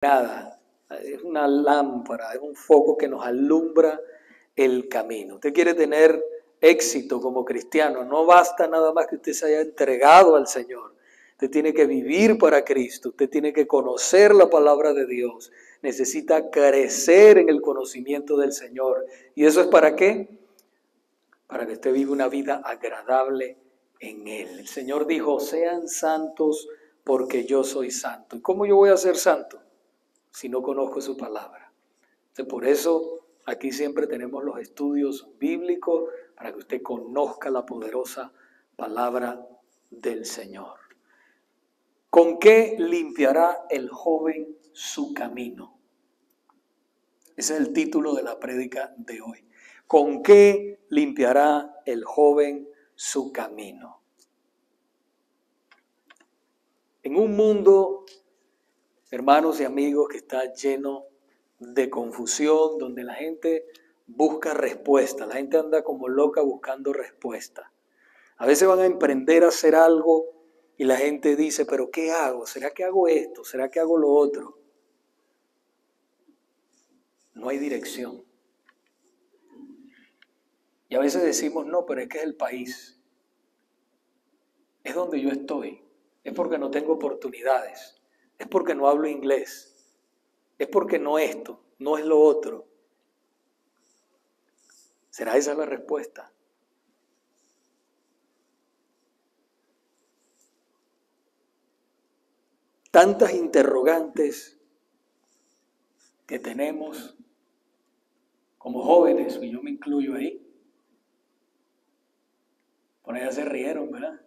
nada, es una lámpara, es un foco que nos alumbra el camino. Usted quiere tener éxito como cristiano, no basta nada más que usted se haya entregado al Señor. Usted tiene que vivir para Cristo, usted tiene que conocer la palabra de Dios, necesita crecer en el conocimiento del Señor. ¿Y eso es para qué? Para que usted viva una vida agradable en Él. El Señor dijo, sean santos porque yo soy santo. ¿Y cómo yo voy a ser santo si no conozco su palabra? Entonces, por eso aquí siempre tenemos los estudios bíblicos para que usted conozca la poderosa palabra del Señor. ¿Con qué limpiará el joven su camino? Ese es el título de la prédica de hoy. ¿Con qué limpiará el joven su camino? En un mundo, hermanos y amigos, que está lleno de confusión, donde la gente busca respuesta, la gente anda como loca buscando respuesta. A veces van a emprender a hacer algo y la gente dice, pero ¿qué hago? ¿Será que hago esto? ¿Será que hago lo otro? No hay dirección. Y a veces decimos, no, pero es que es el país. Es donde yo estoy. Es porque no tengo oportunidades. Es porque no hablo inglés. Es porque no esto, no es lo otro. ¿Será esa la respuesta? Tantas interrogantes que tenemos como jóvenes, y yo me incluyo ahí. Por allá se rieron, ¿verdad?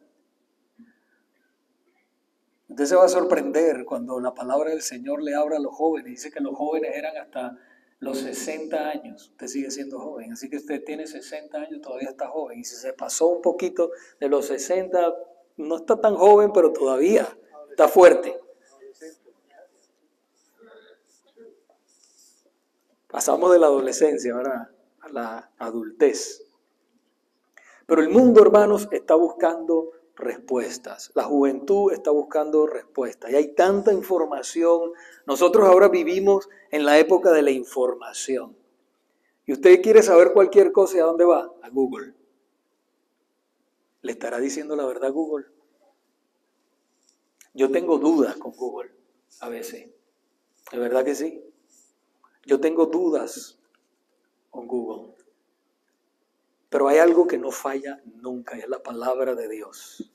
Usted se va a sorprender cuando la palabra del Señor le habla a los jóvenes. Dice que los jóvenes eran hasta los 60 años. Usted sigue siendo joven. Así que usted tiene 60 años, todavía está joven. Y si se pasó un poquito de los 60, no está tan joven, pero todavía está fuerte. Pasamos de la adolescencia, ¿verdad?, a la adultez. Pero el mundo, hermanos, está buscando respuestas. La juventud está buscando respuestas. Y hay tanta información. Nosotros ahora vivimos en la época de la información. Y usted quiere saber cualquier cosa, ¿y a dónde va? A Google. ¿Le estará diciendo la verdad Google? Yo tengo dudas con Google a veces. ¿De verdad que sí? Yo tengo dudas con Google. Pero hay algo que no falla nunca, y es la palabra de Dios.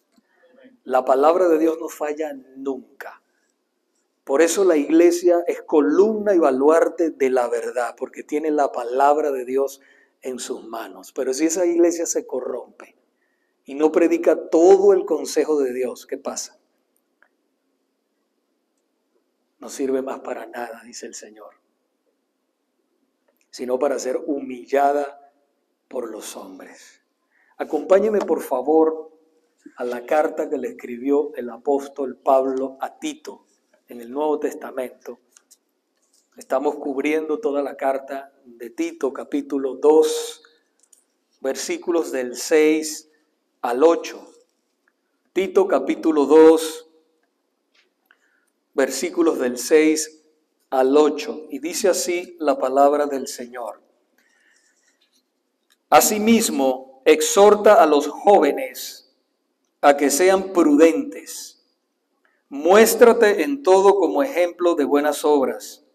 La palabra de Dios no falla nunca. Por eso la iglesia es columna y baluarte de la verdad, porque tiene la palabra de Dios en sus manos. Pero si esa iglesia se corrompe y no predica todo el consejo de Dios, ¿qué pasa? No sirve más para nada, dice el Señor, sino para ser humillada por los hombres. Acompáñeme, por favor, a la carta que le escribió el apóstol Pablo a Tito en el Nuevo Testamento. Estamos cubriendo toda la carta de Tito, capítulo 2, versículos del 6 al 8. Tito, capítulo 2, versículos del 6 al 8. Y dice así la palabra del Señor. Asimismo, exhorta a los jóvenes a que sean prudentes. Muéstrate en todo como ejemplo de buenas obras,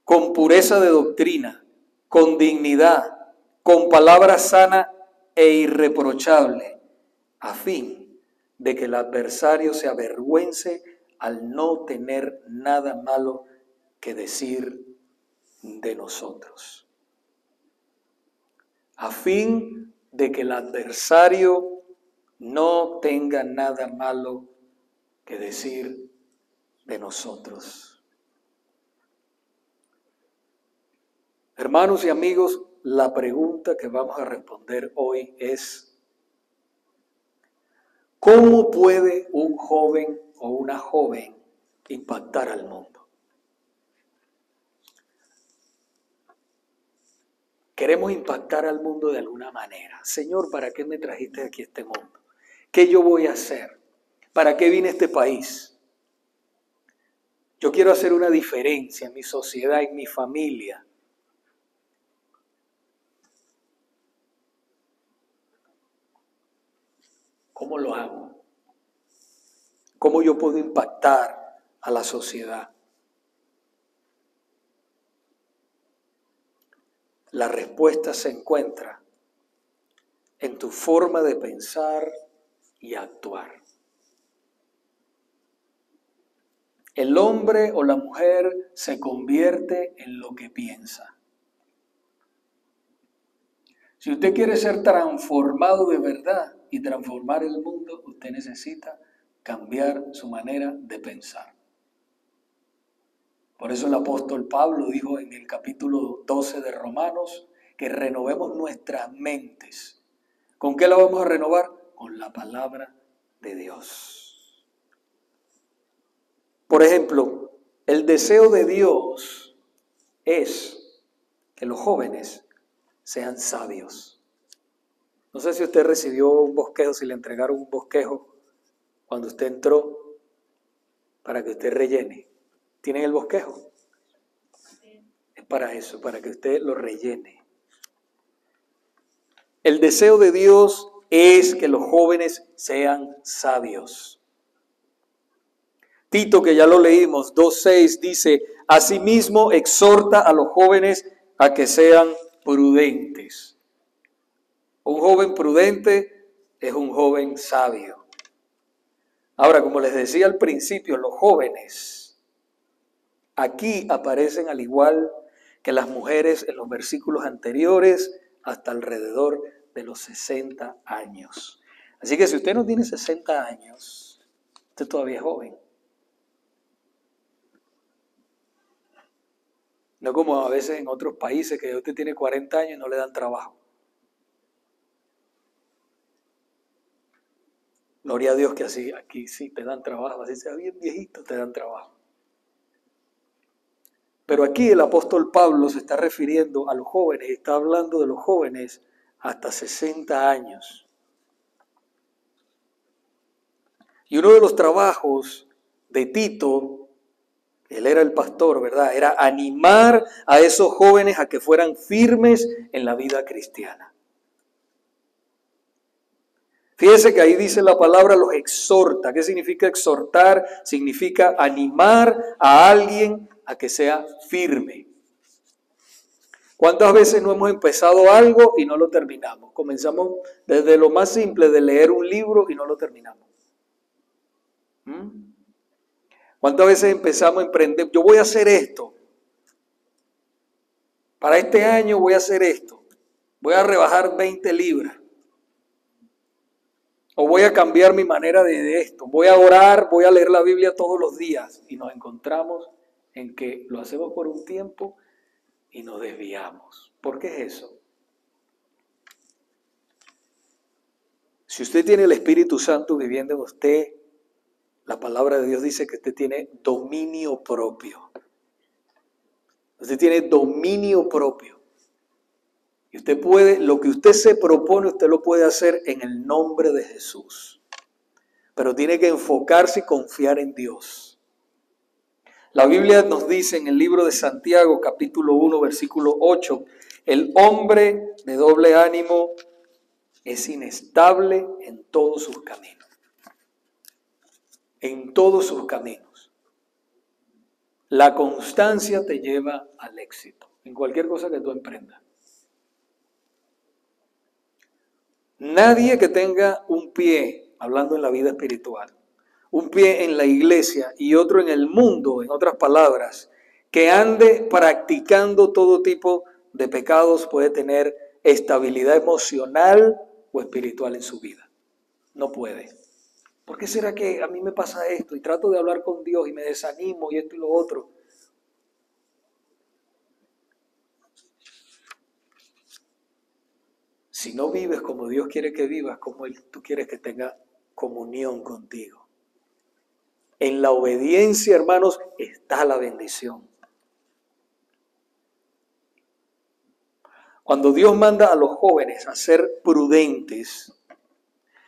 con pureza de doctrina, con dignidad, con palabra sana e irreprochable, a fin de que el adversario se avergüence al no tener nada malo que decir de nosotros. A fin de que el adversario no tenga nada malo que decir de nosotros. Hermanos y amigos, la pregunta que vamos a responder hoy es: ¿cómo puede un joven o una joven impactar al mundo? Queremos impactar al mundo de alguna manera. Señor, ¿para qué me trajiste aquí a este mundo? ¿Qué yo voy a hacer? ¿Para qué vine a este país? Yo quiero hacer una diferencia en mi sociedad, en mi familia. ¿Cómo lo hago? ¿Cómo yo puedo impactar a la sociedad? La respuesta se encuentra en tu forma de pensar y actuar. El hombre o la mujer se convierte en lo que piensa. Si usted quiere ser transformado de verdad y transformar el mundo, usted necesita cambiar su manera de pensar. Por eso el apóstol Pablo dijo en el capítulo 12 de Romanos que renovemos nuestras mentes. ¿Con qué la vamos a renovar? Con la palabra de Dios. Por ejemplo, el deseo de Dios es que los jóvenes sean sabios. No sé si usted recibió un bosquejo, si le entregaron un bosquejo cuando usted entró para que usted rellene. ¿Tienen el bosquejo? Es para eso, para que usted lo rellene. El deseo de Dios es que los jóvenes sean sabios. Tito, que ya lo leímos, 2:6 dice, asimismo exhorta a los jóvenes a que sean prudentes. Un joven prudente es un joven sabio. Ahora, como les decía al principio, los jóvenes aquí aparecen al igual que las mujeres en los versículos anteriores hasta alrededor de los 60 años. Así que si usted no tiene 60 años, usted todavía es joven. No como a veces en otros países que usted tiene 40 años y no le dan trabajo. Gloria a Dios que así, aquí sí te dan trabajo, así sea bien viejito, te dan trabajo. Pero aquí el apóstol Pablo se está refiriendo a los jóvenes, está hablando de los jóvenes hasta 60 años. Y uno de los trabajos de Tito, él era el pastor, ¿verdad? Era animar a esos jóvenes a que fueran firmes en la vida cristiana. Fíjese que ahí dice la palabra los exhorta. ¿Qué significa exhortar? Significa animar a alguien a que sea firme. ¿Cuántas veces no hemos empezado algo y no lo terminamos? Comenzamos desde lo más simple de leer un libro y no lo terminamos. ¿Cuántas veces empezamos a emprender? Yo voy a hacer esto. Para este año voy a hacer esto. Voy a rebajar 20 libras. O voy a cambiar mi manera de esto. Voy a orar, voy a leer la Biblia todos los días. Y nos encontramos en que lo hacemos por un tiempo y nos desviamos. ¿Por qué es eso? Si usted tiene el Espíritu Santo viviendo en usted, la palabra de Dios dice que usted tiene dominio propio. Usted tiene dominio propio. Y usted puede, lo que usted se propone, usted lo puede hacer en el nombre de Jesús. Pero tiene que enfocarse y confiar en Dios. La Biblia nos dice en el libro de Santiago, capítulo 1, versículo 8, el hombre de doble ánimo es inestable en todos sus caminos. En todos sus caminos. La constancia te lleva al éxito, en cualquier cosa que tú emprendas. Nadie que tenga un pie, hablando en la vida espiritual, un pie en la iglesia y otro en el mundo, en otras palabras, que ande practicando todo tipo de pecados puede tener estabilidad emocional o espiritual en su vida. No puede. ¿Por qué será que a mí me pasa esto? Y trato de hablar con Dios y me desanimo y esto y lo otro. Si no vives como Dios quiere que vivas, como tú quieres que tenga comunión contigo. En la obediencia, hermanos, está la bendición. Cuando Dios manda a los jóvenes a ser prudentes,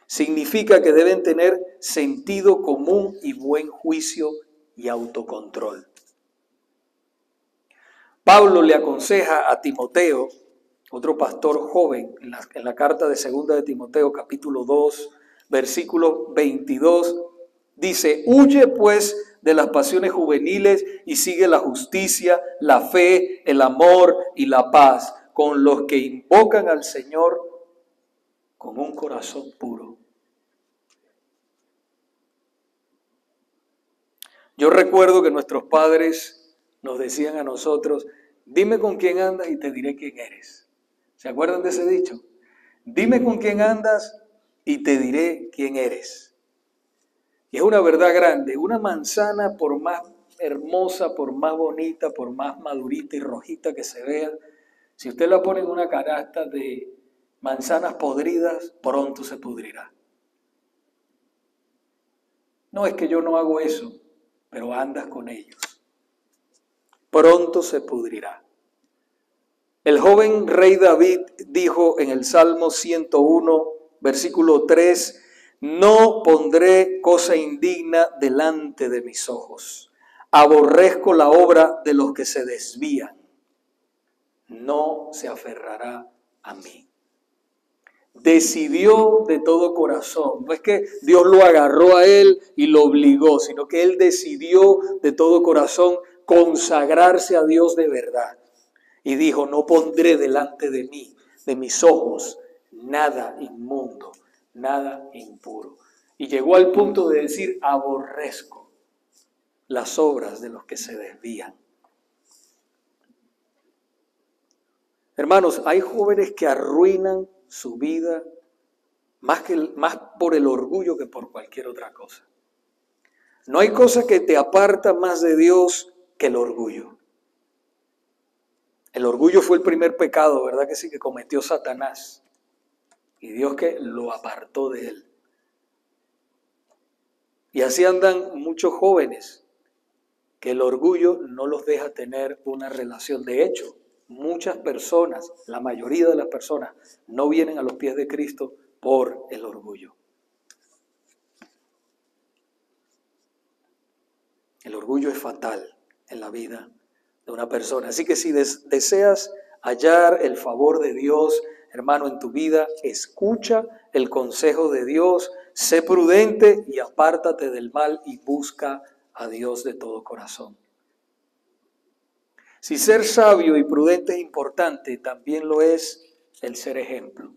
significa que deben tener sentido común y buen juicio y autocontrol. Pablo le aconseja a Timoteo, otro pastor joven, en la carta de segunda de Timoteo, capítulo 2, versículo 22, dice: huye pues de las pasiones juveniles y sigue la justicia, la fe, el amor y la paz con los que invocan al Señor con un corazón puro. Yo recuerdo que nuestros padres nos decían a nosotros: dime con quién andas y te diré quién eres. ¿Se acuerdan de ese dicho? Dime con quién andas y te diré quién eres. Y es una verdad grande. Una manzana, por más hermosa, por más bonita, por más madurita y rojita que se vea, si usted la pone en una canasta de manzanas podridas, pronto se pudrirá. No es que yo no hago eso, pero andas con ellos. Pronto se pudrirá. El joven rey David dijo en el Salmo 101, versículo 3, no pondré cosa indigna delante de mis ojos. Aborrezco la obra de los que se desvían. No se aferrará a mí. Decidió de todo corazón. No es que Dios lo agarró a él y lo obligó, sino que él decidió de todo corazón consagrarse a Dios de verdad. Y dijo: no pondré delante de mí, de mis ojos, nada inmundo, nada impuro. Y llegó al punto de decir: aborrezco las obras de los que se desvían. Hermanos, hay jóvenes que arruinan su vida más por el orgullo que por cualquier otra cosa. No hay cosa que te aparta más de Dios que el orgullo. El orgullo fue el primer pecado, ¿verdad que sí? Que cometió Satanás. Y Dios que lo apartó de él. Y así andan muchos jóvenes que el orgullo no los deja tener una relación. De hecho, muchas personas, la mayoría de las personas, no vienen a los pies de Cristo por el orgullo. El orgullo es fatal en la vida de una persona. Así que si deseas hallar el favor de Dios, hermano, en tu vida, escucha el consejo de Dios, sé prudente y apártate del mal y busca a Dios de todo corazón. Si ser sabio y prudente es importante, también lo es el ser ejemplo.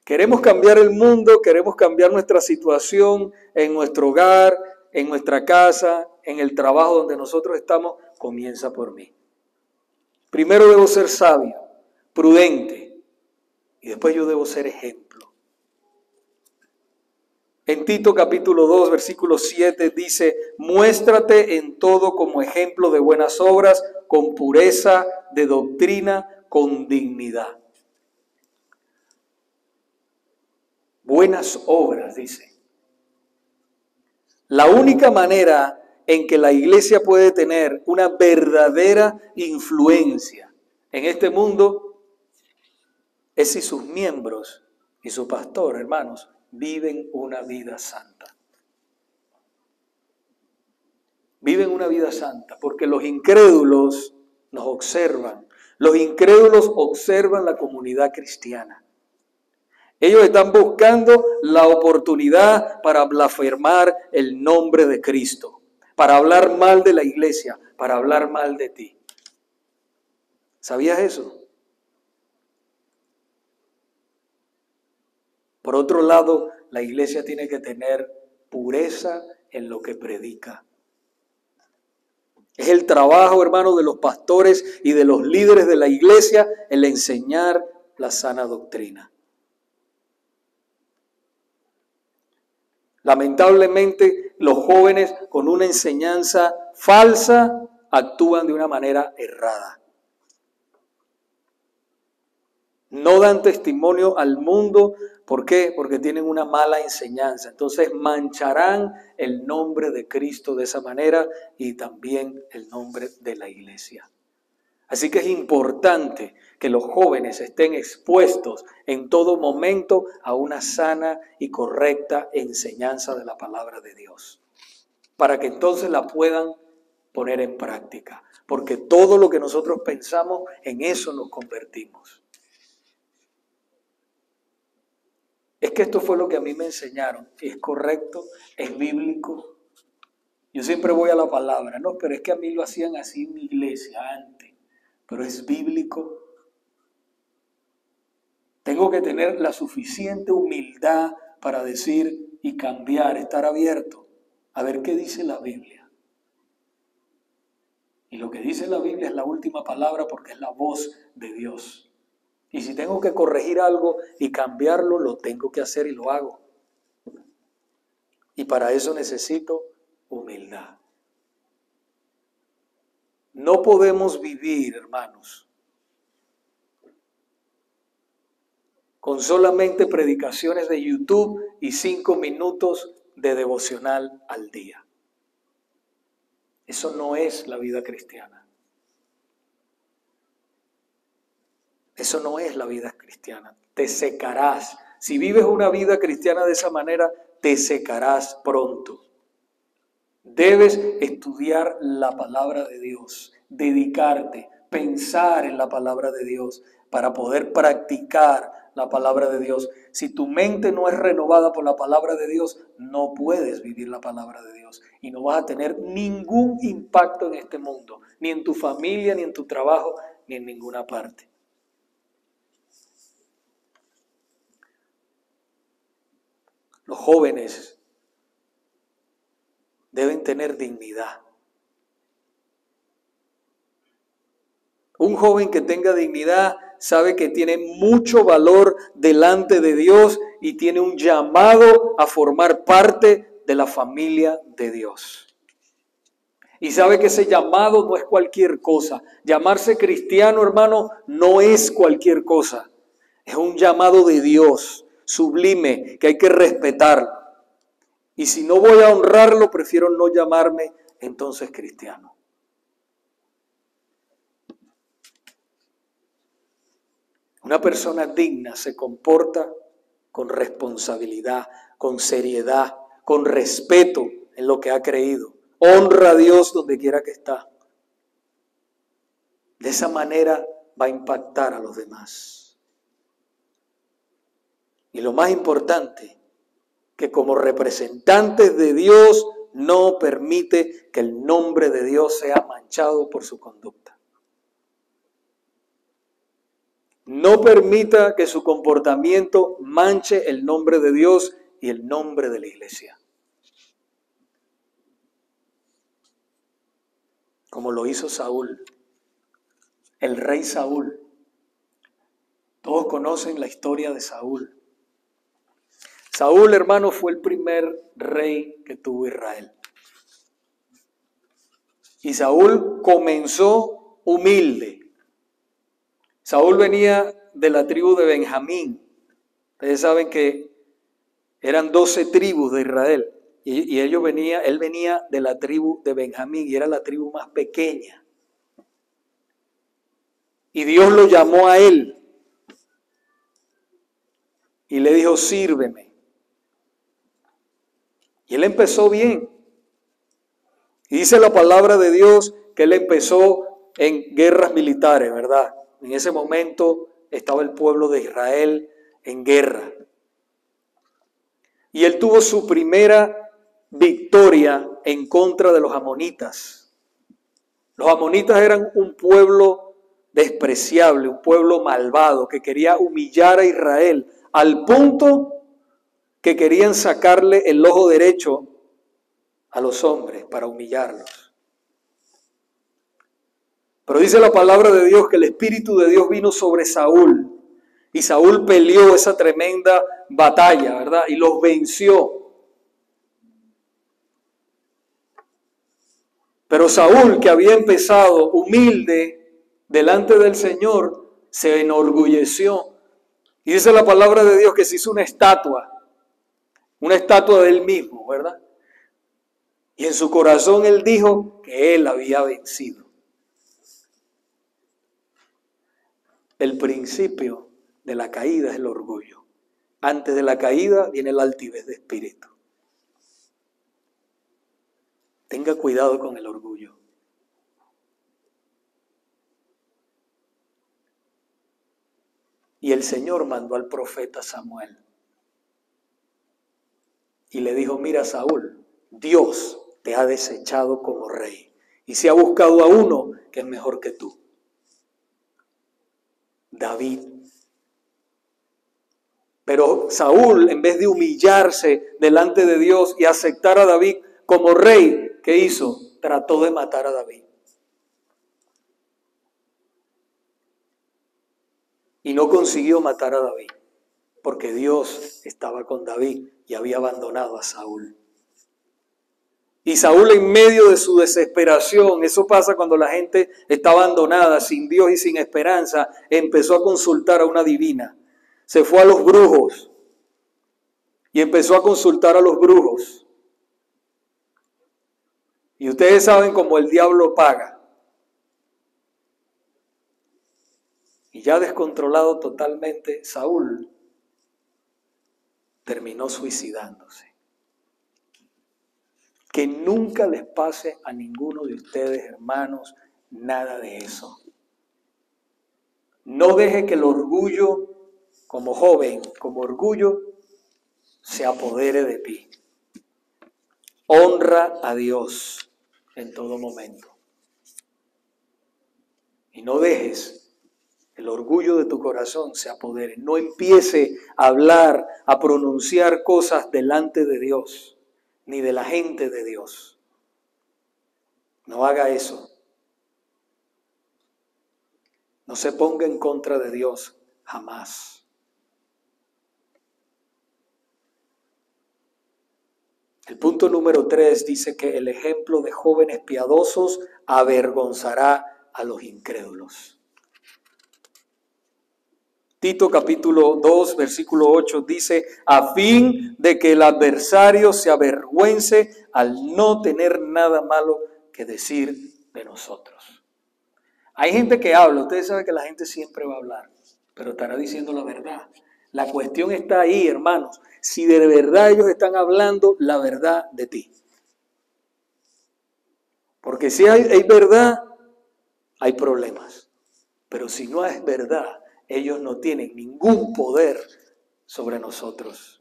Queremos cambiar el mundo, queremos cambiar nuestra situación en nuestro hogar, en nuestra casa, en el trabajo donde nosotros estamos. Comienza por mí. Primero debo ser sabio, prudente, y después yo debo ser ejemplo. En Tito capítulo 2, versículo 7 dice: muéstrate en todo como ejemplo de buenas obras, con pureza de doctrina, con dignidad. Buenas obras, dice. La única manera en que la iglesia puede tener una verdadera influencia en este mundo es si sus miembros y su pastor, hermanos, viven una vida santa. Viven una vida santa, porque los incrédulos nos observan. Los incrédulos observan la comunidad cristiana. Ellos están buscando la oportunidad para blasfemar el nombre de Cristo, para hablar mal de la iglesia, para hablar mal de ti. ¿Sabías eso? Por otro lado, la iglesia tiene que tener pureza en lo que predica. Es el trabajo, hermano, de los pastores y de los líderes de la iglesia el enseñar la sana doctrina. Lamentablemente, los jóvenes con una enseñanza falsa actúan de una manera errada. No dan testimonio al mundo. ¿Por qué? Porque tienen una mala enseñanza. Entonces mancharán el nombre de Cristo de esa manera y también el nombre de la iglesia. Así que es importante que los jóvenes estén expuestos en todo momento a una sana y correcta enseñanza de la palabra de Dios, para que entonces la puedan poner en práctica, porque todo lo que nosotros pensamos, en eso nos convertimos. Es que esto fue lo que a mí me enseñaron, es correcto, es bíblico. Yo siempre voy a la palabra, no, pero es que a mí lo hacían así en mi iglesia antes, pero es bíblico. Tengo que tener la suficiente humildad para decir y cambiar, estar abierto a ver qué dice la Biblia. Y lo que dice la Biblia es la última palabra porque es la voz de Dios. Y si tengo que corregir algo y cambiarlo, lo tengo que hacer y lo hago. Y para eso necesito humildad. No podemos vivir, hermanos, con solamente predicaciones de YouTube y 5 minutos de devocional al día. Eso no es la vida cristiana. Eso no es la vida cristiana. Te secarás. Si vives una vida cristiana de esa manera, te secarás pronto. Debes estudiar la palabra de Dios, dedicarte, pensar en la palabra de Dios para poder practicar la palabra de Dios. Si tu mente no es renovada por la palabra de Dios, no puedes vivir la palabra de Dios y no vas a tener ningún impacto en este mundo, ni en tu familia, ni en tu trabajo, ni en ninguna parte. Los jóvenes deben tener dignidad. Un joven que tenga dignidad sabe que tiene mucho valor delante de Dios y tiene un llamado a formar parte de la familia de Dios. Y sabe que ese llamado no es cualquier cosa. Llamarse cristiano, hermano, no es cualquier cosa. Es un llamado de Dios, sublime, que hay que respetar. Y si no voy a honrarlo, prefiero no llamarme entonces cristiano. Una persona digna se comporta con responsabilidad, con seriedad, con respeto en lo que ha creído. Honra a Dios donde quiera que está. De esa manera va a impactar a los demás. Y lo más importante, que como representantes de Dios no permite que el nombre de Dios sea manchado por su conducta. No permita que su comportamiento manche el nombre de Dios y el nombre de la iglesia. Como lo hizo Saúl, el rey Saúl. Todos conocen la historia de Saúl. Saúl, hermano, fue el primer rey que tuvo Israel. Y Saúl comenzó humilde. Saúl venía de la tribu de Benjamín. Ustedes saben que eran 12 tribus de Israel. Y él venía de la tribu de Benjamín y era la tribu más pequeña. Y Dios lo llamó a él. Y le dijo, sírveme. Y él empezó bien. Y dice la palabra de Dios que él empezó en guerras militares, ¿verdad? En ese momento estaba el pueblo de Israel en guerra. Y él tuvo su primera victoria en contra de los amonitas. Los amonitas eran un pueblo despreciable, un pueblo malvado que quería humillar a Israel al punto que querían sacarle el ojo derecho a los hombres para humillarlos. Pero dice la palabra de Dios que el Espíritu de Dios vino sobre Saúl y Saúl peleó esa tremenda batalla, ¿verdad? Y los venció. Pero Saúl, que había empezado humilde delante del Señor, se enorgulleció. Y dice la palabra de Dios que se hizo una estatua de él mismo, ¿verdad? Y en su corazón él dijo que él había vencido. El principio de la caída es el orgullo. Antes de la caída viene la altivez de espíritu. Tenga cuidado con el orgullo. Y el Señor mandó al profeta Samuel. Y le dijo, mira Saúl, Dios te ha desechado como rey. Y se ha buscado a uno que es mejor que tú. David. Pero Saúl, en vez de humillarse delante de Dios y aceptar a David como rey, ¿qué hizo? Trató de matar a David. Y no consiguió matar a David, porque Dios estaba con David y había abandonado a Saúl. Y Saúl, en medio de su desesperación, eso pasa cuando la gente está abandonada, sin Dios y sin esperanza, empezó a consultar a una divina. Se fue a los brujos y empezó a consultar a los brujos. Y ustedes saben cómo el diablo paga. Y ya descontrolado totalmente, Saúl terminó suicidándose. Que nunca les pase a ninguno de ustedes, hermanos, nada de eso. No deje que el orgullo, como joven, como orgullo, se apodere de ti. Honra a Dios en todo momento. Y no dejes el orgullo de tu corazón se apodere. No empiece a hablar, a pronunciar cosas delante de Dios, ni de la gente de Dios. No haga eso. No se ponga en contra de Dios jamás. El punto número 3 dice que el ejemplo de jóvenes piadosos avergonzará a los incrédulos. Tito capítulo 2, versículo 8 dice, a fin de que el adversario se avergüence al no tener nada malo que decir de nosotros. Hay gente que habla, ustedes saben que la gente siempre va a hablar, pero estará diciendo la verdad. La cuestión está ahí, hermanos, si de verdad ellos están hablando la verdad de ti. Porque si hay verdad, hay problemas. Pero si no es verdad, ellos no tienen ningún poder sobre nosotros.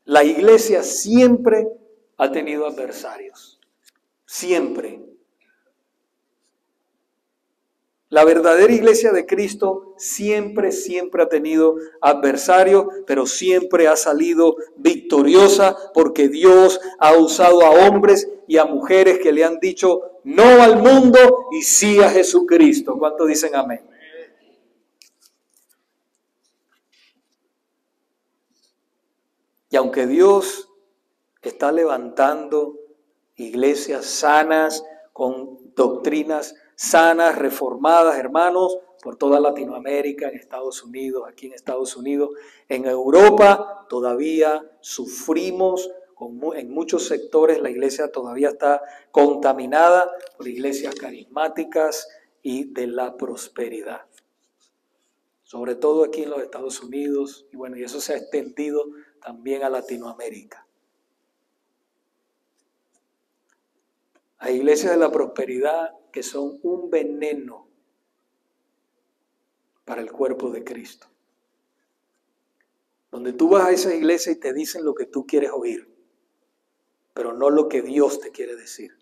La iglesia siempre ha tenido adversarios. Siempre. La verdadera iglesia de Cristo siempre ha tenido adversarios, pero siempre ha salido victoriosa porque Dios ha usado a hombres y a mujeres que le han dicho no al mundo y sí a Jesucristo. ¿Cuántos dicen amén? Y aunque Dios está levantando iglesias sanas, con doctrinas sanas, reformadas, hermanos, por toda Latinoamérica, en Estados Unidos, aquí en Estados Unidos, en Europa todavía sufrimos, en muchos sectores la iglesia todavía está contaminada por iglesias carismáticas y de la prosperidad. Sobre todo aquí en los Estados Unidos, y bueno, y eso se ha extendido también a Latinoamérica. Hay iglesias de la prosperidad que son un veneno para el cuerpo de Cristo. Donde tú vas a esa iglesia y te dicen lo que tú quieres oír, pero no lo que Dios te quiere decir.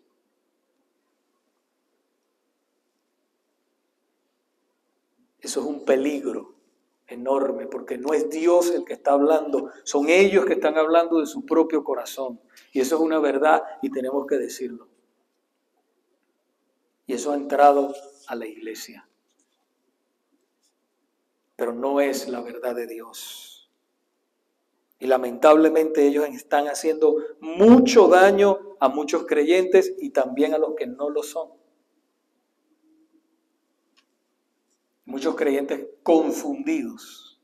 Eso es un peligro enorme, porque no es Dios el que está hablando, son ellos que están hablando de su propio corazón. Y eso es una verdad y tenemos que decirlo. Y eso ha entrado a la iglesia. Pero no es la verdad de Dios. Y lamentablemente ellos están haciendo mucho daño a muchos creyentes y también a los que no lo son. Muchos creyentes confundidos.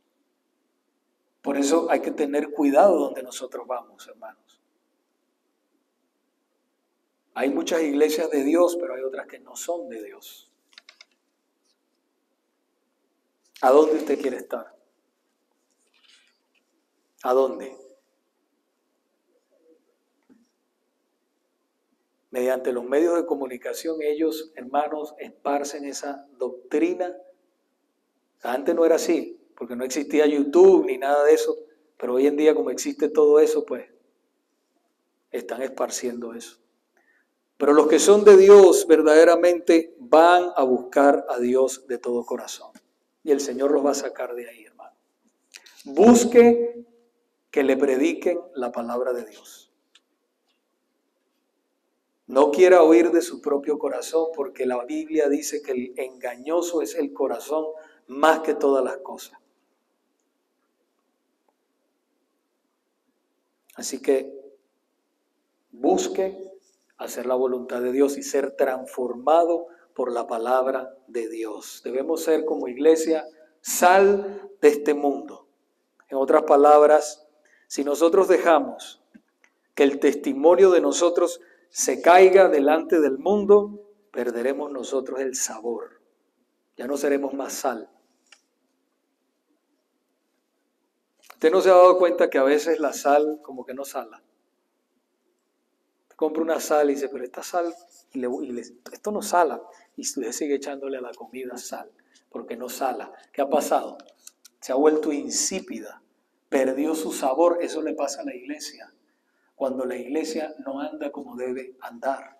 Por eso hay que tener cuidado donde nosotros vamos, hermanos. Hay muchas iglesias de Dios, pero hay otras que no son de Dios. ¿A dónde usted quiere estar? ¿A dónde? Mediante los medios de comunicación, ellos, hermanos, esparcen esa doctrina Antes no era así, porque no existía YouTube ni nada de eso, pero hoy en día como existe todo eso, pues están esparciendo eso. Pero los que son de Dios verdaderamente van a buscar a Dios de todo corazón. Y el Señor los va a sacar de ahí, hermano. Busque que le prediquen la palabra de Dios. No quiera oír de su propio corazón, porque la Biblia dice que el engañoso es el corazón más que todas las cosas. Así que busque hacer la voluntad de Dios y ser transformado por la palabra de Dios. Debemos ser como iglesia sal de este mundo. En otras palabras, si nosotros dejamos que el testimonio de nosotros se caiga delante del mundo, perderemos nosotros el sabor. Ya no seremos más sal. ¿Usted no se ha dado cuenta que a veces la sal como que no sala? Compra una sal y dice, pero esta sal, esto no sala. Y usted sigue echándole a la comida sal, porque no sala. ¿Qué ha pasado? Se ha vuelto insípida, perdió su sabor. Eso le pasa a la iglesia, cuando la iglesia no anda como debe andar.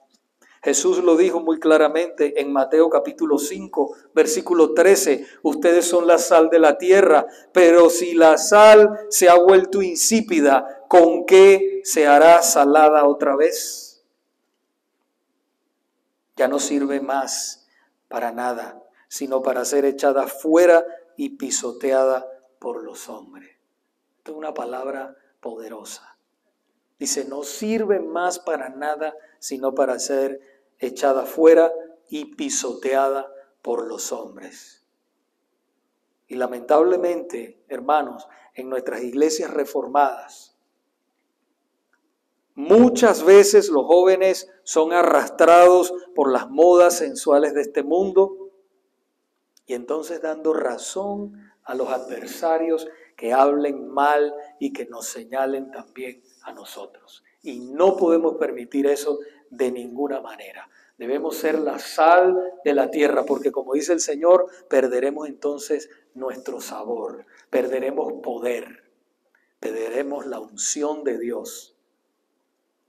Jesús lo dijo muy claramente en Mateo capítulo 5, versículo 13. Ustedes son la sal de la tierra, pero si la sal se ha vuelto insípida, ¿con qué se hará salada otra vez? Ya no sirve más para nada, sino para ser echada fuera y pisoteada por los hombres. Esta es una palabra poderosa. Dice, no sirve más para nada, sino para ser echada fuera y pisoteada por los hombres. Y lamentablemente, hermanos, en nuestras iglesias reformadas, muchas veces los jóvenes son arrastrados por las modas sensuales de este mundo y entonces dando razón a los adversarios que hablen mal y que nos señalen también a nosotros. Y no podemos permitir eso de ninguna manera. Debemos ser la sal de la tierra, porque como dice el Señor, perderemos entonces nuestro sabor, perderemos poder, perderemos la unción de Dios.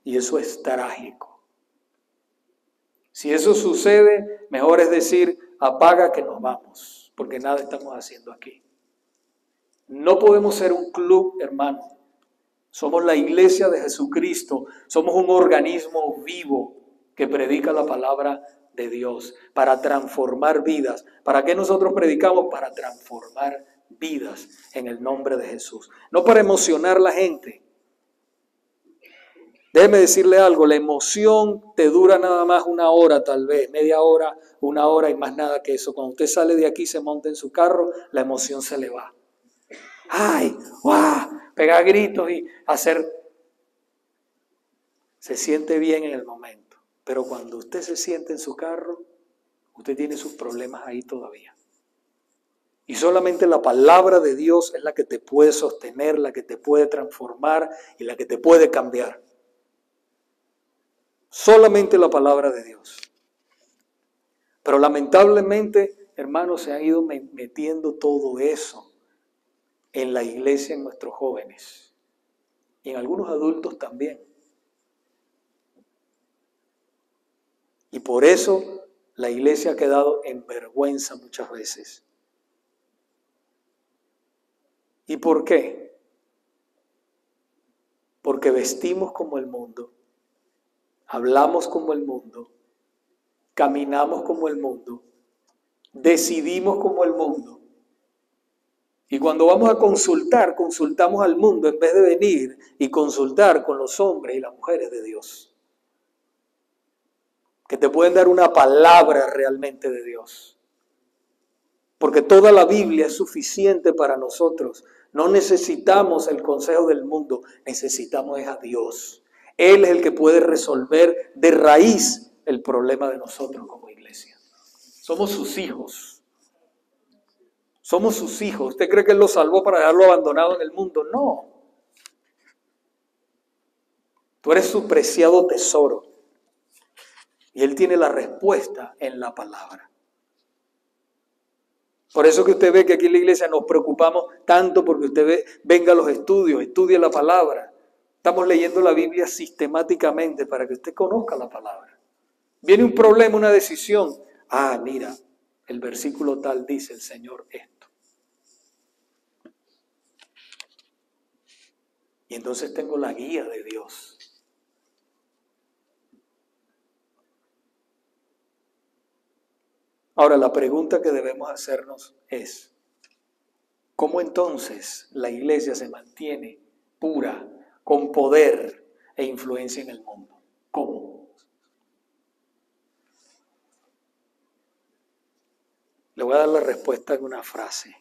Y eso es trágico. Si eso sucede, mejor es decir, apaga que nos vamos, porque nada estamos haciendo aquí. No podemos ser un club, hermano. Somos la iglesia de Jesucristo, somos un organismo vivo que predica la palabra de Dios para transformar vidas. ¿Para qué nosotros predicamos? Para transformar vidas en el nombre de Jesús. No para emocionar a la gente. Déjeme decirle algo, la emoción te dura nada más una hora tal vez, media hora, una hora y más nada que eso. Cuando usted sale de aquí, se monta en su carro, la emoción se le va. ¡Ay! ¡Guau! Pegar gritos y hacer... Se siente bien en el momento, pero cuando usted se siente en su carro, usted tiene sus problemas ahí todavía. Y solamente la palabra de Dios es la que te puede sostener, la que te puede transformar y la que te puede cambiar. Solamente la palabra de Dios. Pero lamentablemente, hermanos, se han ido metiendo todo eso en la iglesia, en nuestros jóvenes y en algunos adultos también. Y por eso la iglesia ha quedado en vergüenza muchas veces. ¿Y por qué? Porque vestimos como el mundo, hablamos como el mundo, caminamos como el mundo, decidimos como el mundo. Y cuando vamos a consultar, consultamos al mundo en vez de venir y consultar con los hombres y las mujeres de Dios, que te pueden dar una palabra realmente de Dios. Porque toda la Biblia es suficiente para nosotros. No necesitamos el consejo del mundo, necesitamos a Dios. Él es el que puede resolver de raíz el problema de nosotros como iglesia. Somos sus hijos. Somos sus hijos. ¿Usted cree que Él lo salvó para dejarlo abandonado en el mundo? No. Tú eres su preciado tesoro. Y Él tiene la respuesta en la palabra. Por eso que usted ve que aquí en la iglesia nos preocupamos tanto porque usted venga a los estudios, estudie la palabra. Estamos leyendo la Biblia sistemáticamente para que usted conozca la palabra. Viene un problema, una decisión. Ah, mira, el versículo tal dice el Señor esto. Y entonces tengo la guía de Dios. Ahora, la pregunta que debemos hacernos es, ¿cómo entonces la iglesia se mantiene pura, con poder e influencia en el mundo? ¿Cómo? Le voy a dar la respuesta en una frase.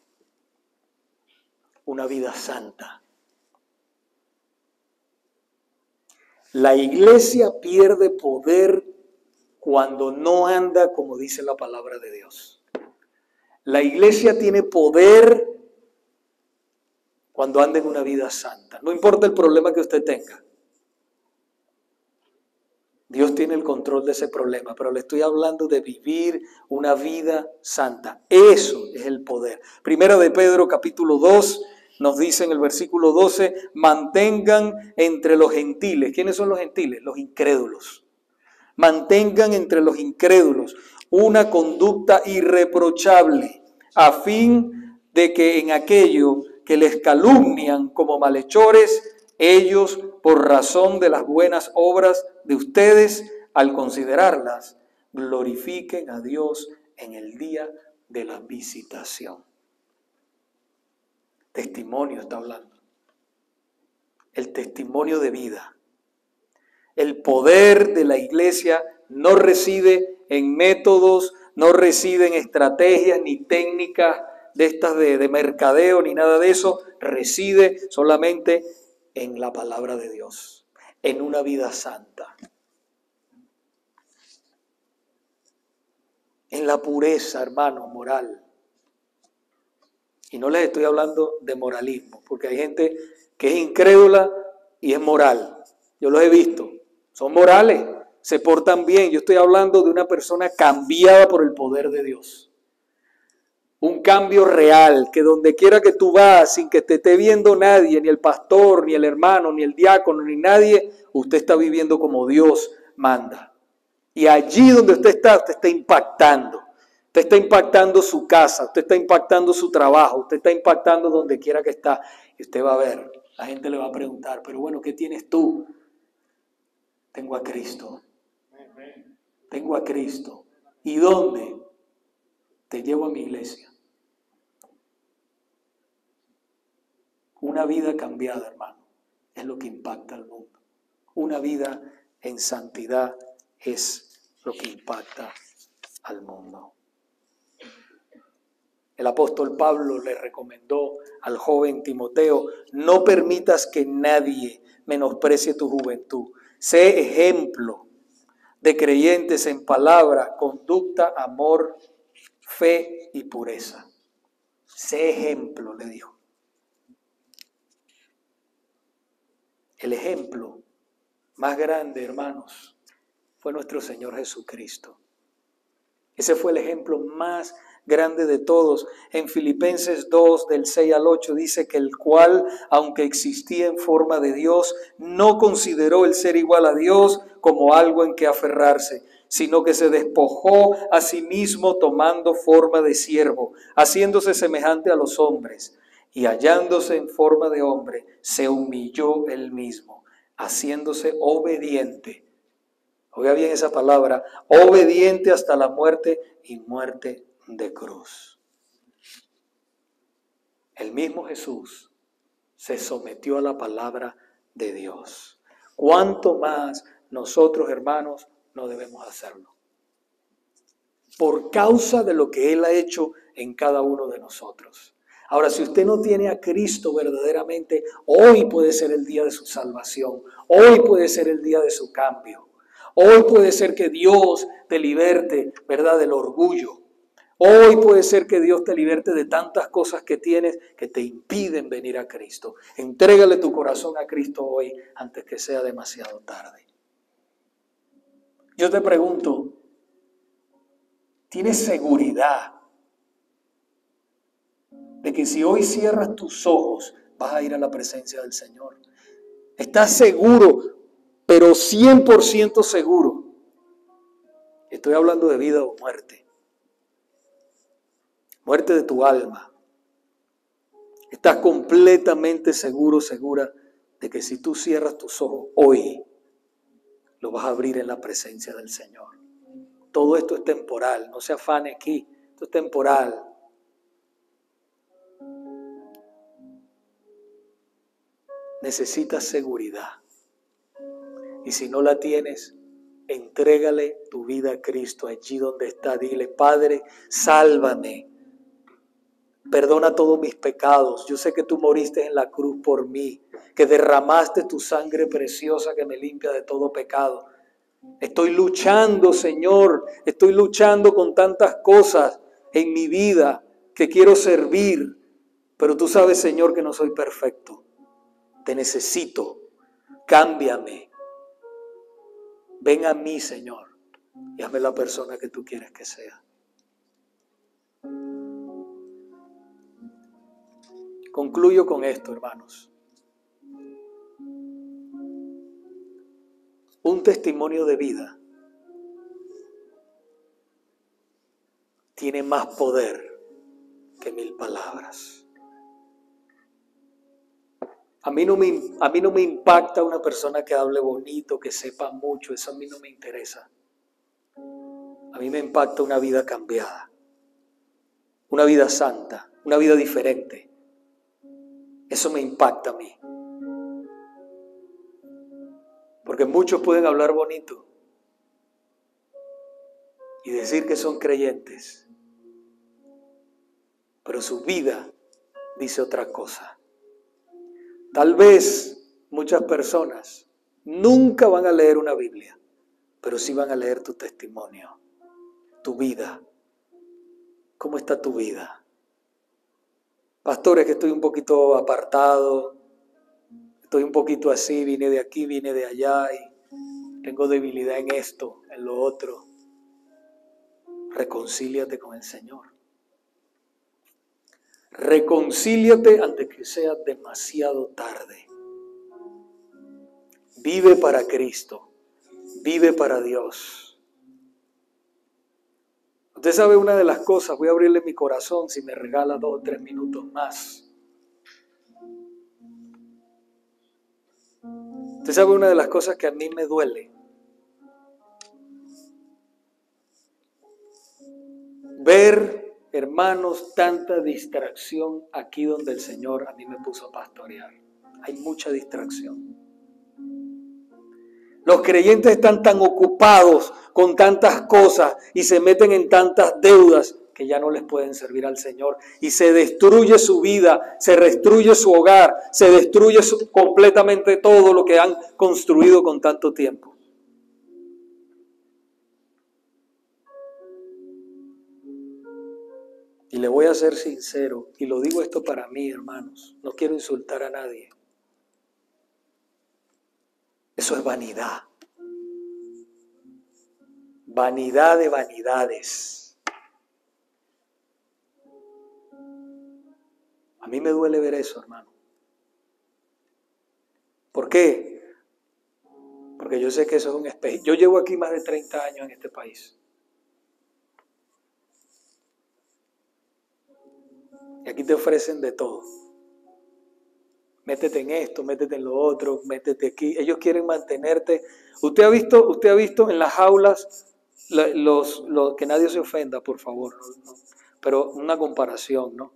Una vida santa. La iglesia pierde poder cuando no anda como dice la palabra de Dios. La iglesia tiene poder cuando anda en una vida santa. No importa el problema que usted tenga. Dios tiene el control de ese problema, pero le estoy hablando de vivir una vida santa. Eso es el poder. Primera de Pedro, capítulo 2, nos dice en el versículo 12, mantengan entre los gentiles. ¿Quiénes son los gentiles? Los incrédulos. Mantengan entre los incrédulos una conducta irreprochable, a fin de que en aquello que les calumnian como malhechores, ellos, por razón de las buenas obras de ustedes, al considerarlas, glorifiquen a Dios en el día de la visitación. Testimonio está hablando. El testimonio de vida. El poder de la iglesia no reside en métodos, no reside en estrategias ni técnicas de estas de mercadeo ni nada de eso. Reside solamente en la palabra de Dios, en una vida santa, en la pureza, hermano, moral. Y no les estoy hablando de moralismo, porque hay gente que es incrédula y es moral. Yo los he visto. Son morales, se portan bien. Yo estoy hablando de una persona cambiada por el poder de Dios. Un cambio real, que donde quiera que tú vas, sin que te esté viendo nadie, ni el pastor, ni el hermano, ni el diácono, ni nadie, usted está viviendo como Dios manda. Y allí donde usted está impactando. Usted está impactando su casa, usted está impactando su trabajo, usted está impactando donde quiera que está. Y usted va a ver, la gente le va a preguntar, pero bueno, ¿qué tienes tú? Tengo a Cristo. Tengo a Cristo. ¿Y dónde? Te llevo a mi iglesia. Una vida cambiada, hermano, es lo que impacta al mundo. Una vida en santidad es lo que impacta al mundo. El apóstol Pablo le recomendó al joven Timoteo, no permitas que nadie menosprecie tu juventud. Sé ejemplo de creyentes en palabra, conducta, amor, fe y pureza. Sé ejemplo, le dijo. El ejemplo más grande, hermanos, fue nuestro Señor Jesucristo. Ese fue el ejemplo más grande de todos. En Filipenses 2, del 6 al 8, dice que el cual, aunque existía en forma de Dios, no consideró el ser igual a Dios como algo en que aferrarse, sino que se despojó a sí mismo tomando forma de siervo, haciéndose semejante a los hombres, y hallándose en forma de hombre, se humilló él mismo, haciéndose obediente. Oiga bien esa palabra, obediente hasta la muerte y muerte de cruz. El mismo Jesús se sometió a la palabra de Dios. ¿Cuánto más nosotros, hermanos, no debemos hacerlo? Por causa de lo que Él ha hecho en cada uno de nosotros. Ahora, si usted no tiene a Cristo verdaderamente, hoy puede ser el día de su salvación. Hoy puede ser el día de su cambio. Hoy puede ser que Dios te liberte, ¿verdad?, del orgullo. Hoy puede ser que Dios te liberte de tantas cosas que tienes que te impiden venir a Cristo. Entrégale tu corazón a Cristo hoy antes que sea demasiado tarde. Yo te pregunto, ¿tienes seguridad de que si hoy cierras tus ojos, vas a ir a la presencia del Señor. Estás seguro, pero 100% seguro. Estoy hablando de vida o muerte. Muerte de tu alma. Estás completamente seguro, segura de que si tú cierras tus ojos hoy, lo vas a abrir en la presencia del Señor. Todo esto es temporal, no se afane aquí, esto es temporal. Necesitas seguridad. Y si no la tienes, entrégale tu vida a Cristo allí donde está. Dile, Padre, sálvame. Perdona todos mis pecados. Yo sé que tú moriste en la cruz por mí, que derramaste tu sangre preciosa que me limpia de todo pecado. Estoy luchando, Señor, estoy luchando con tantas cosas en mi vida que quiero servir, pero tú sabes, Señor, que no soy perfecto. Te necesito, cámbiame. Ven a mí, Señor, y hazme la persona que tú quieres que sea. Concluyo con esto, hermanos. Un testimonio de vida tiene más poder que 1000 palabras. A mí no me impacta una persona que hable bonito, que sepa mucho, eso a mí no me interesa. A mí me impacta una vida cambiada, una vida santa, una vida diferente. Eso me impacta a mí. Porque muchos pueden hablar bonito y decir que son creyentes, pero su vida dice otra cosa. Tal vez muchas personas nunca van a leer una Biblia, pero sí van a leer tu testimonio, tu vida. ¿Cómo está tu vida? Pastor, es que estoy un poquito apartado, estoy un poquito así, vine de aquí, vine de allá y tengo debilidad en esto, en lo otro. Reconcíliate con el Señor. Reconcíliate antes que sea demasiado tarde. Vive para Cristo. Vive para Dios. Usted sabe una de las cosas, voy a abrirle mi corazón si me regala 2 o 3 minutos más. Usted sabe una de las cosas que a mí me duele. Ver, hermanos, tanta distracción aquí donde el Señor a mí me puso a pastorear. Hay mucha distracción. Los creyentes están tan ocupados con tantas cosas y se meten en tantas deudas que ya no les pueden servir al Señor. Y se destruye su vida, se destruye su hogar, se destruye completamente todo lo que han construido con tanto tiempo. Y le voy a ser sincero, y lo digo esto para mí, hermanos, no quiero insultar a nadie. Eso es vanidad. Vanidad de vanidades. A mí me duele ver eso, hermano. ¿Por qué? Porque yo sé que eso es un espejo. Yo llevo aquí más de 30 años en este país. Y aquí te ofrecen de todo. Métete en esto, métete en lo otro, métete aquí. Ellos quieren mantenerte. Usted ha visto en las jaulas que nadie se ofenda, por favor. No, pero una comparación, ¿no?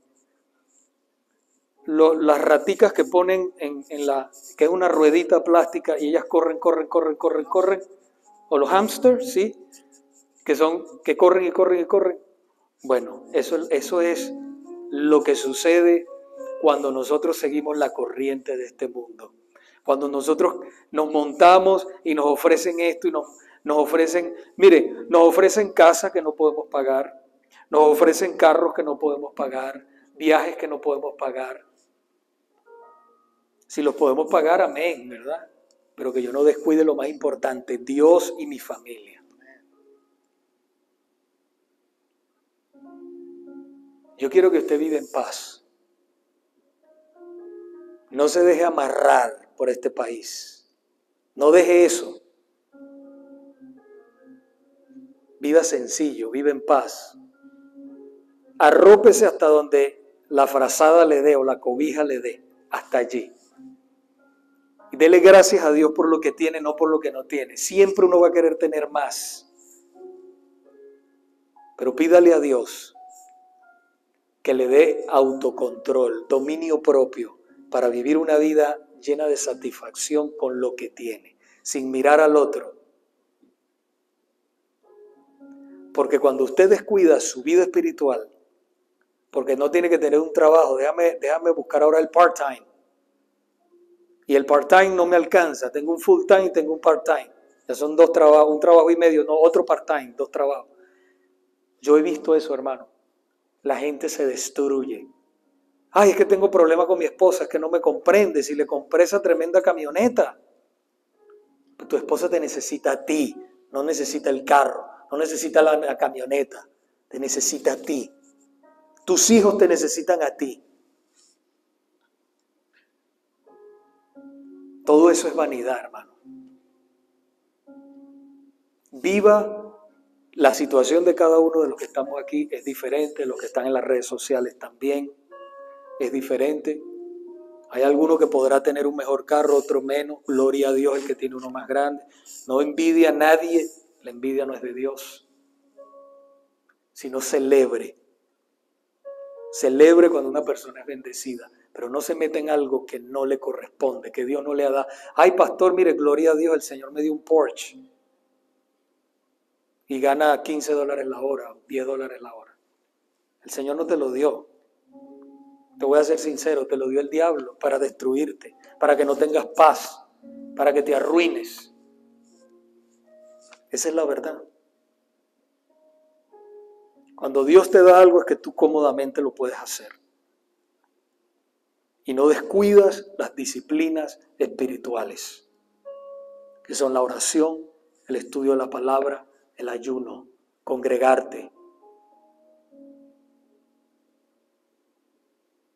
Las raticas que ponen que es una ruedita plástica y ellas corren. O los hámsters, ¿sí? Que corren y corren y corren. Bueno, eso es lo que sucede cuando nosotros seguimos la corriente de este mundo. Cuando nosotros nos montamos y nos ofrecen esto y nos ofrecen, mire, nos ofrecen casa que no podemos pagar, nos ofrecen carros que no podemos pagar, viajes que no podemos pagar. Si los podemos pagar, amén, ¿verdad? Pero que yo no descuide lo más importante, Dios y mi familia. Yo quiero que usted viva en paz. No se deje amarrar por este país. No deje eso. Viva sencillo, viva en paz. Arrópese hasta donde la frazada le dé o la cobija le dé, hasta allí. Y dele gracias a Dios por lo que tiene, no por lo que no tiene. Siempre uno va a querer tener más. Pero pídale a Dios que le dé autocontrol, dominio propio, para vivir una vida llena de satisfacción con lo que tiene, sin mirar al otro. Porque cuando usted descuida su vida espiritual, porque no tiene que tener un trabajo, déjame buscar ahora el part-time. Y el part-time no me alcanza, tengo un full-time y tengo un part-time. Ya son dos trabajos, un trabajo y medio, no, otro part-time, dos trabajos. Yo he visto eso, hermano. La gente se destruye. Ay, es que tengo problemas con mi esposa, es que no me comprende. Si le compré esa tremenda camioneta. Tu esposa te necesita a ti, no necesita el carro, no necesita la camioneta, te necesita a ti. Tus hijos te necesitan a ti. Todo eso es vanidad, hermano. Viva la situación de cada uno de los que estamos aquí, es diferente, los que están en las redes sociales también es diferente. Hay alguno que podrá tener un mejor carro, otro menos. Gloria a Dios el que tiene uno más grande. No envidia a nadie, la envidia no es de Dios, sino celebre. Celebre cuando una persona es bendecida, pero no se meta en algo que no le corresponde, que Dios no le ha dado. Ay, pastor, mire, gloria a Dios, el Señor me dio un Porsche y gana $15 la hora, $10 la hora. El Señor no te lo dio. Te voy a ser sincero, te lo dio el diablo para destruirte, para que no tengas paz, para que te arruines. Esa es la verdad. Cuando Dios te da algo es que tú cómodamente lo puedes hacer. Y no descuidas las disciplinas espirituales, que son la oración, el estudio de la palabra, el ayuno, congregarte.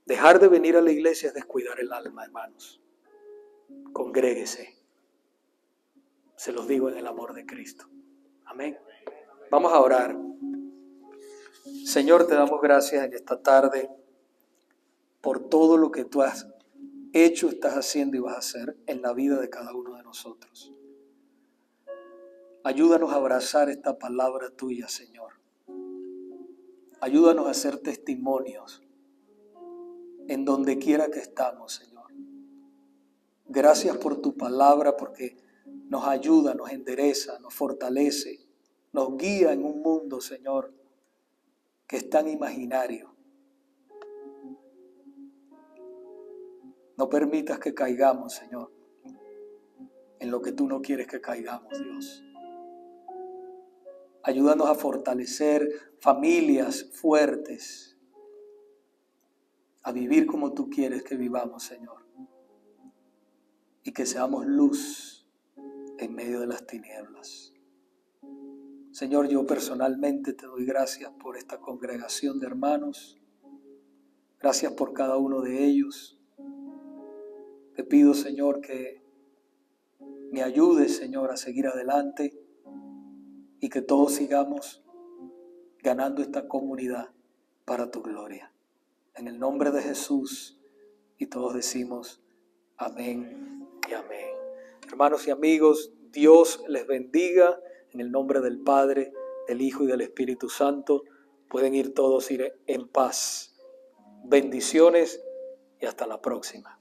Dejar de venir a la iglesia es descuidar el alma, hermanos. Congréguese. Se los digo en el amor de Cristo. Amén. Vamos a orar. Señor, te damos gracias en esta tarde por todo lo que tú has hecho, estás haciendo y vas a hacer en la vida de cada uno de nosotros. Ayúdanos a abrazar esta palabra tuya, Señor. Ayúdanos a ser testimonios en donde quiera que estamos, Señor. Gracias por tu palabra, porque nos ayuda, nos endereza, nos fortalece, nos guía en un mundo, Señor, que es tan imaginario. No permitas que caigamos, Señor, en lo que tú no quieres que caigamos, Dios. Ayúdanos a fortalecer familias fuertes, a vivir como tú quieres que vivamos, Señor, y que seamos luz en medio de las tinieblas. Señor, yo personalmente te doy gracias por esta congregación de hermanos. Gracias por cada uno de ellos. Te pido, Señor, que me ayudes, Señor, a seguir adelante y que todos sigamos ganando esta comunidad para tu gloria. En el nombre de Jesús, y todos decimos amén y amén. Hermanos y amigos, Dios les bendiga en el nombre del Padre, del Hijo y del Espíritu Santo. Pueden ir todos en paz. Bendiciones y hasta la próxima.